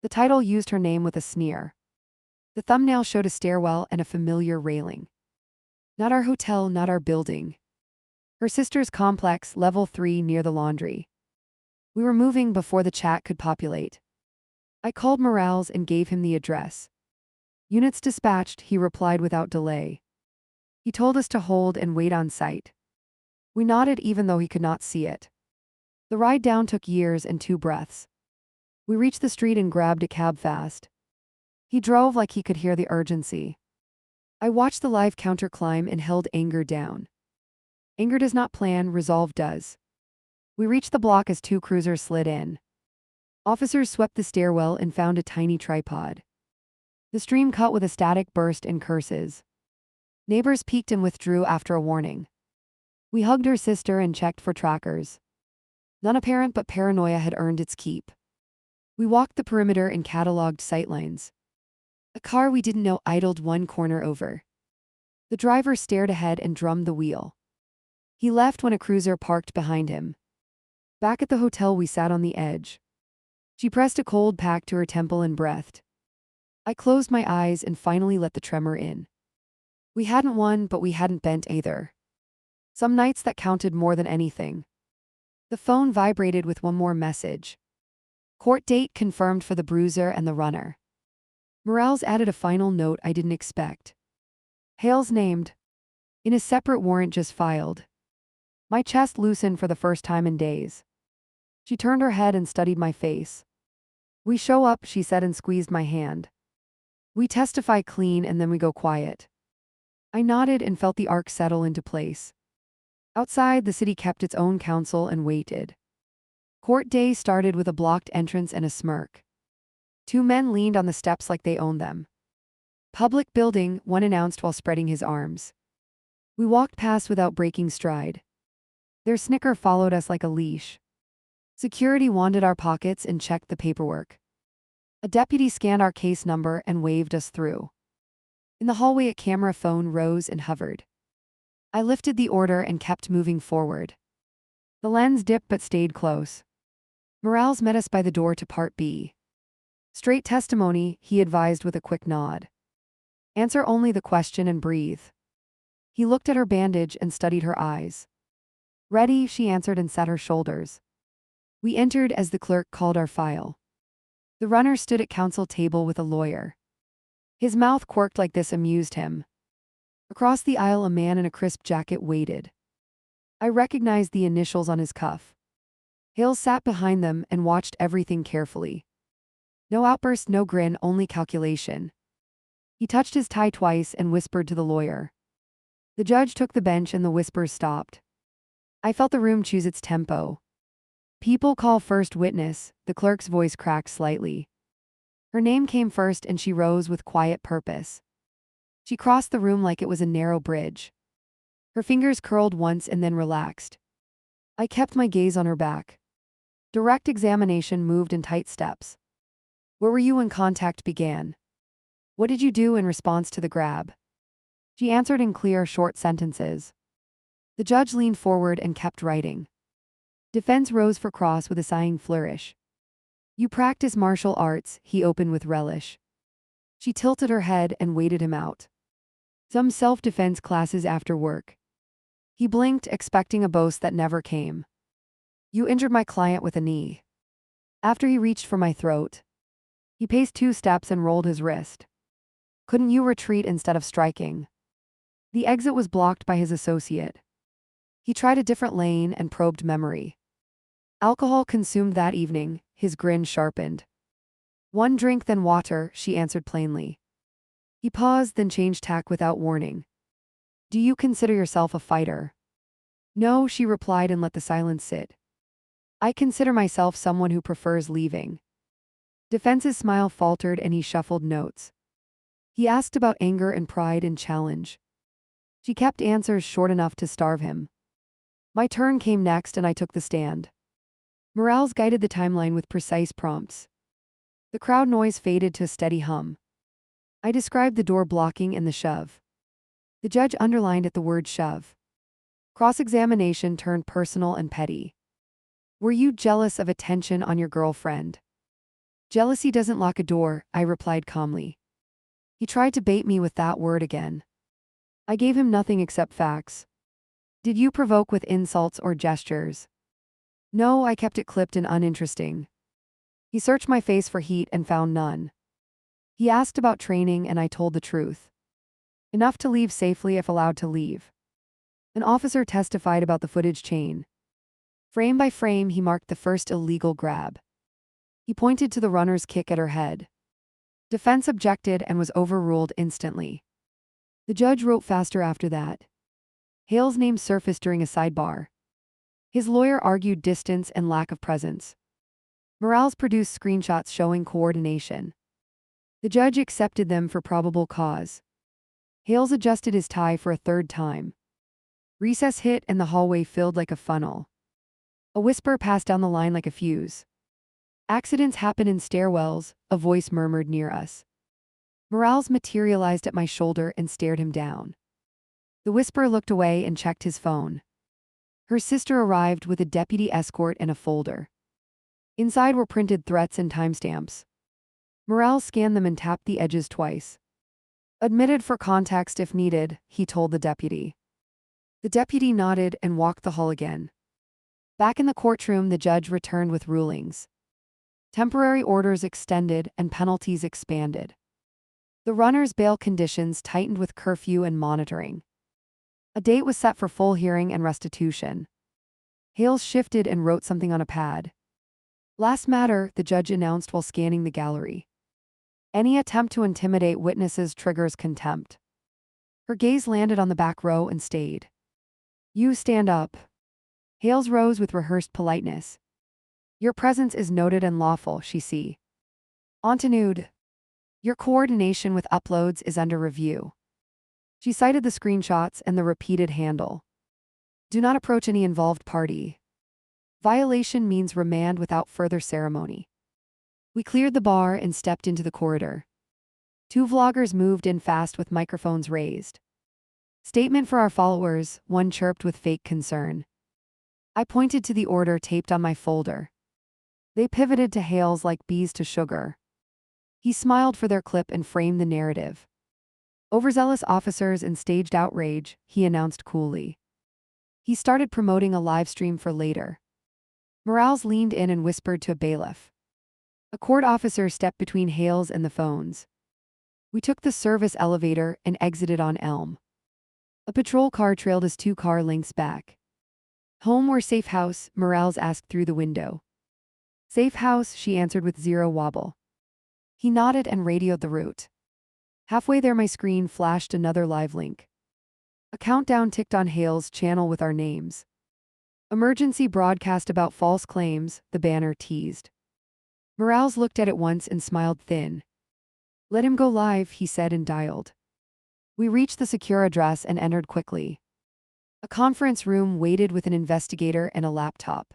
The title used her name with a sneer. The thumbnail showed a stairwell and a familiar railing. Not our hotel, not our building. Her sister's complex, level 3 near the laundry. We were moving before the chat could populate. I called Morales and gave him the address. "Units dispatched," he replied without delay. He told us to hold and wait on site. We nodded even though he could not see it. The ride down took years and 2 breaths. We reached the street and grabbed a cab fast. He drove like he could hear the urgency. I watched the live counter climb and held anger down. Anger does not plan, resolve does. We reached the block as 2 cruisers slid in. Officers swept the stairwell and found a tiny tripod. The stream cut with a static burst and curses. Neighbors peeked and withdrew after a warning. We hugged her sister and checked for trackers. None apparent, but paranoia had earned its keep. We walked the perimeter and cataloged sightlines. A car we didn't know idled 1 corner over. The driver stared ahead and drummed the wheel. He left when a cruiser parked behind him. Back at the hotel, we sat on the edge. She pressed a cold pack to her temple and breathed. I closed my eyes and finally let the tremor in. We hadn't won, but we hadn't bent either. Some nights that counted more than anything. The phone vibrated with one more message. Court date confirmed for the bruiser and the runner. Morales added a final note I didn't expect. Hale's named. In a separate warrant just filed. My chest loosened for the first time in days. She turned her head and studied my face. We show up, she said and squeezed my hand. We testify clean and then we go quiet. I nodded and felt the arc settle into place. Outside, the city kept its own counsel and waited. Court day started with a blocked entrance and a smirk. Two men leaned on the steps like they owned them. Public building, one announced while spreading his arms. We walked past without breaking stride. Their snicker followed us like a leash. Security wanded our pockets and checked the paperwork. A deputy scanned our case number and waved us through. In the hallway, a camera phone rose and hovered. I lifted the order and kept moving forward. The lens dipped but stayed close. Morales met us by the door to Part B. Straight testimony, he advised with a quick nod. Answer only the question and breathe. He looked at her bandage and studied her eyes. Ready, she answered and set her shoulders. We entered as the clerk called our file. The runner stood at counsel table with a lawyer. His mouth quirked like this amused him. Across the aisle, a man in a crisp jacket waited. I recognized the initials on his cuff. Hale sat behind them and watched everything carefully. No outburst, no grin, only calculation. He touched his tie twice and whispered to the lawyer. The judge took the bench and the whispers stopped. I felt the room choose its tempo. People call first witness, the clerk's voice cracked slightly. Her name came first and she rose with quiet purpose. She crossed the room like it was a narrow bridge. Her fingers curled once and then relaxed. I kept my gaze on her back. Direct examination moved in tight steps. Where were you when contact began? What did you do in response to the grab? She answered in clear, short sentences. The judge leaned forward and kept writing. Defense rose for cross with a sighing flourish. You practice martial arts, he opened with relish. She tilted her head and waited him out. Some self-defense classes after work. He blinked, expecting a boast that never came. You injured my client with a knee. After he reached for my throat. He paced 2 steps and rolled his wrist. Couldn't you retreat instead of striking? The exit was blocked by his associate. He tried a different lane and probed memory. Alcohol consumed that evening, his grin sharpened. 1 drink then water, she answered plainly. He paused then changed tack without warning. Do you consider yourself a fighter? No, she replied and let the silence sit. I consider myself someone who prefers leaving. Defense's smile faltered and he shuffled notes. He asked about anger and pride and challenge. She kept answers short enough to starve him. My turn came next and I took the stand. Morales guided the timeline with precise prompts. The crowd noise faded to a steady hum. I described the door blocking and the shove. The judge underlined at the word shove. Cross-examination turned personal and petty. Were you jealous of attention on your girlfriend? Jealousy doesn't lock a door, I replied calmly. He tried to bait me with that word again. I gave him nothing except facts. Did you provoke with insults or gestures? No, I kept it clipped and uninteresting. He searched my face for heat and found none. He asked about training and I told the truth. Enough to leave safely if allowed to leave. An officer testified about the footage chain. Frame by frame, he marked the first illegal grab. He pointed to the runner's kick at her head. Defense objected and was overruled instantly. The judge wrote faster after that. Hale's name surfaced during a sidebar. His lawyer argued distance and lack of presence. Morales produced screenshots showing coordination. The judge accepted them for probable cause. Hales adjusted his tie for a 3rd time. Recess hit and the hallway filled like a funnel. A whisper passed down the line like a fuse. Accidents happen in stairwells, a voice murmured near us. Morales materialized at my shoulder and stared him down. The whisperer looked away and checked his phone. Her sister arrived with a deputy escort and a folder. Inside were printed threats and timestamps. Morales scanned them and tapped the edges twice. Admitted for context if needed, he told the deputy. The deputy nodded and walked the hall again. Back in the courtroom, the judge returned with rulings. Temporary orders extended and penalties expanded. The runner's bail conditions tightened with curfew and monitoring. A date was set for full hearing and restitution. Hales shifted and wrote something on a pad. Last matter, the judge announced while scanning the gallery. Any attempt to intimidate witnesses triggers contempt. Her gaze landed on the back row and stayed. You stand up. Hales rose with rehearsed politeness. Your presence is noted and lawful, she see. Antenude. Your coordination with uploads is under review. She cited the screenshots and the repeated handle. Do not approach any involved party. Violation means remand without further ceremony. We cleared the bar and stepped into the corridor. 2 vloggers moved in fast with microphones raised. Statement for our followers, one chirped with fake concern. I pointed to the order taped on my folder. They pivoted to Hales like bees to sugar. He smiled for their clip and framed the narrative. Overzealous officers and staged outrage, he announced coolly. He started promoting a live stream for later. Morales leaned in and whispered to a bailiff. A court officer stepped between Hales and the phones. We took the service elevator and exited on Elm. A patrol car trailed us 2 car lengths back. Home or safe house? Morales asked through the window. Safe house, she answered with zero wobble. He nodded and radioed the route. Halfway there my screen flashed another live link. A countdown ticked on Hales' channel with our names. Emergency broadcast about false claims, the banner teased. Morales looked at it once and smiled thin. Let him go live, he said and dialed. We reached the secure address and entered quickly. A conference room waited with an investigator and a laptop.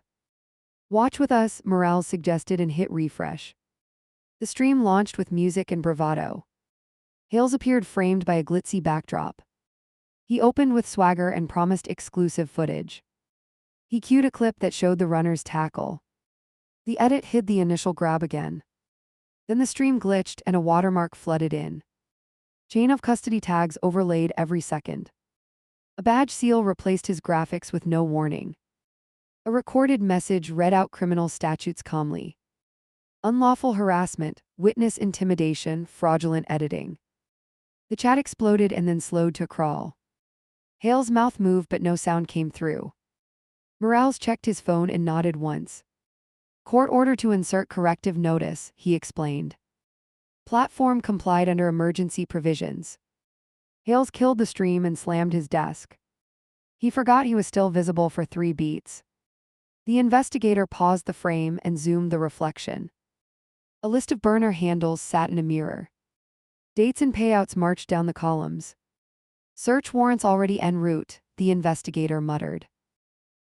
Watch with us, Morales suggested and hit refresh. The stream launched with music and bravado. Hales appeared framed by a glitzy backdrop. He opened with swagger and promised exclusive footage. He cued a clip that showed the runner's tackle. The edit hid the initial grab again. Then the stream glitched and a watermark flooded in. Chain of custody tags overlaid every second. A badge seal replaced his graphics with no warning. A recorded message read out criminal statutes calmly. Unlawful harassment, witness intimidation, fraudulent editing. The chat exploded and then slowed to a crawl. Hale's mouth moved but no sound came through. Morales checked his phone and nodded once. Court order to insert corrective notice, he explained. Platform complied under emergency provisions. Hales killed the stream and slammed his desk. He forgot he was still visible for 3 beats. The investigator paused the frame and zoomed the reflection. A list of burner handles sat in a mirror. Dates and payouts marched down the columns. Search warrants already en route, the investigator muttered.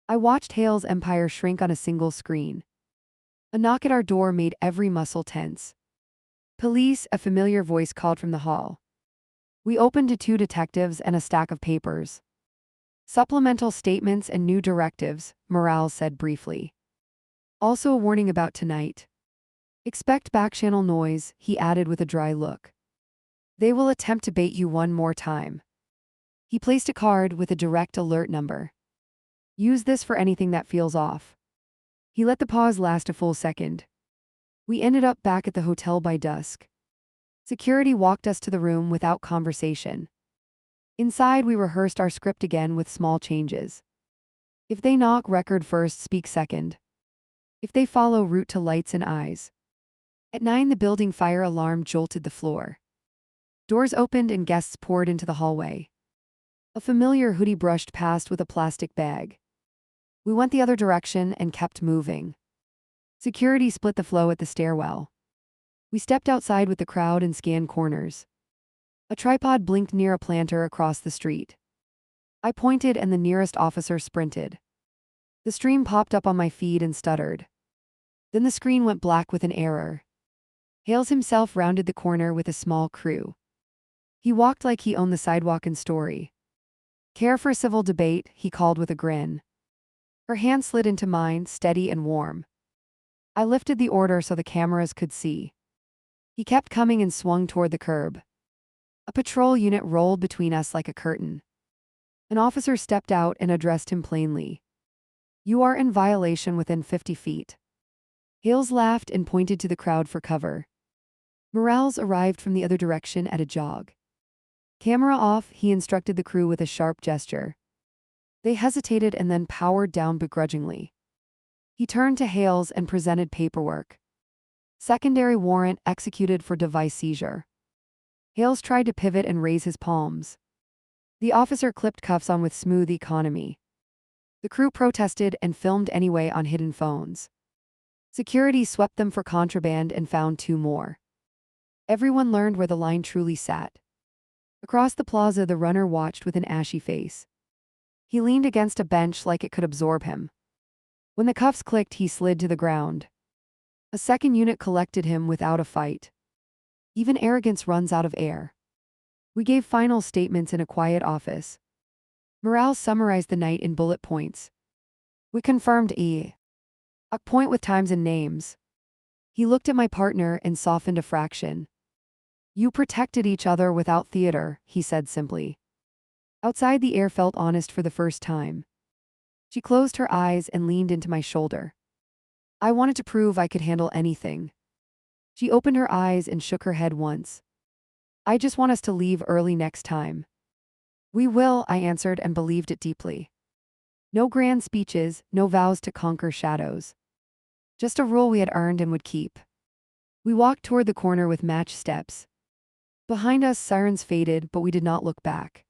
I watched Hale's empire shrink on a single screen. A knock at our door made every muscle tense. Police, a familiar voice called from the hall. We opened to 2 detectives and a stack of papers. Supplemental statements and new directives, Morales said briefly. Also a warning about tonight. Expect backchannel noise, he added with a dry look. They will attempt to bait you one more time. He placed a card with a direct alert number. Use this for anything that feels off. He let the pause last a full second. We ended up back at the hotel by dusk. Security walked us to the room without conversation. Inside we rehearsed our script again with small changes. If they knock, record first, speak second. If they follow, route to lights and eyes. At 9 the building fire alarm jolted the floor. Doors opened and guests poured into the hallway. A familiar hoodie brushed past with a plastic bag. We went the other direction and kept moving. Security split the flow at the stairwell. We stepped outside with the crowd and scanned corners. A tripod blinked near a planter across the street. I pointed and the nearest officer sprinted. The stream popped up on my feed and stuttered. Then the screen went black with an error. Hales himself rounded the corner with a small crew. He walked like he owned the sidewalk and story. Care for a civil debate, he called with a grin. Her hand slid into mine, steady and warm. I lifted the order so the cameras could see. He kept coming and swung toward the curb. A patrol unit rolled between us like a curtain. An officer stepped out and addressed him plainly. You are in violation within 50 feet. Hales laughed and pointed to the crowd for cover. Morales arrived from the other direction at a jog. Camera off, he instructed the crew with a sharp gesture. They hesitated and then powered down begrudgingly. He turned to Hales and presented paperwork. Secondary warrant executed for device seizure. Hales tried to pivot and raise his palms. The officer clipped cuffs on with smooth economy. The crew protested and filmed anyway on hidden phones. Security swept them for contraband and found 2 more. Everyone learned where the line truly sat. Across the plaza, the runner watched with an ashy face. He leaned against a bench like it could absorb him. When the cuffs clicked, he slid to the ground. A second unit collected him without a fight. Even arrogance runs out of air. We gave final statements in a quiet office. Morales summarized the night in bullet points. We confirmed a point with times and names. He looked at my partner and softened a fraction. You protected each other without theater, he said simply. Outside, the air felt honest for the first time. She closed her eyes and leaned into my shoulder. I wanted to prove I could handle anything. She opened her eyes and shook her head once. I just want us to leave early next time. We will, I answered and believed it deeply. No grand speeches, no vows to conquer shadows. Just a rule we had earned and would keep. We walked toward the corner with matched steps. Behind us, sirens faded, but we did not look back.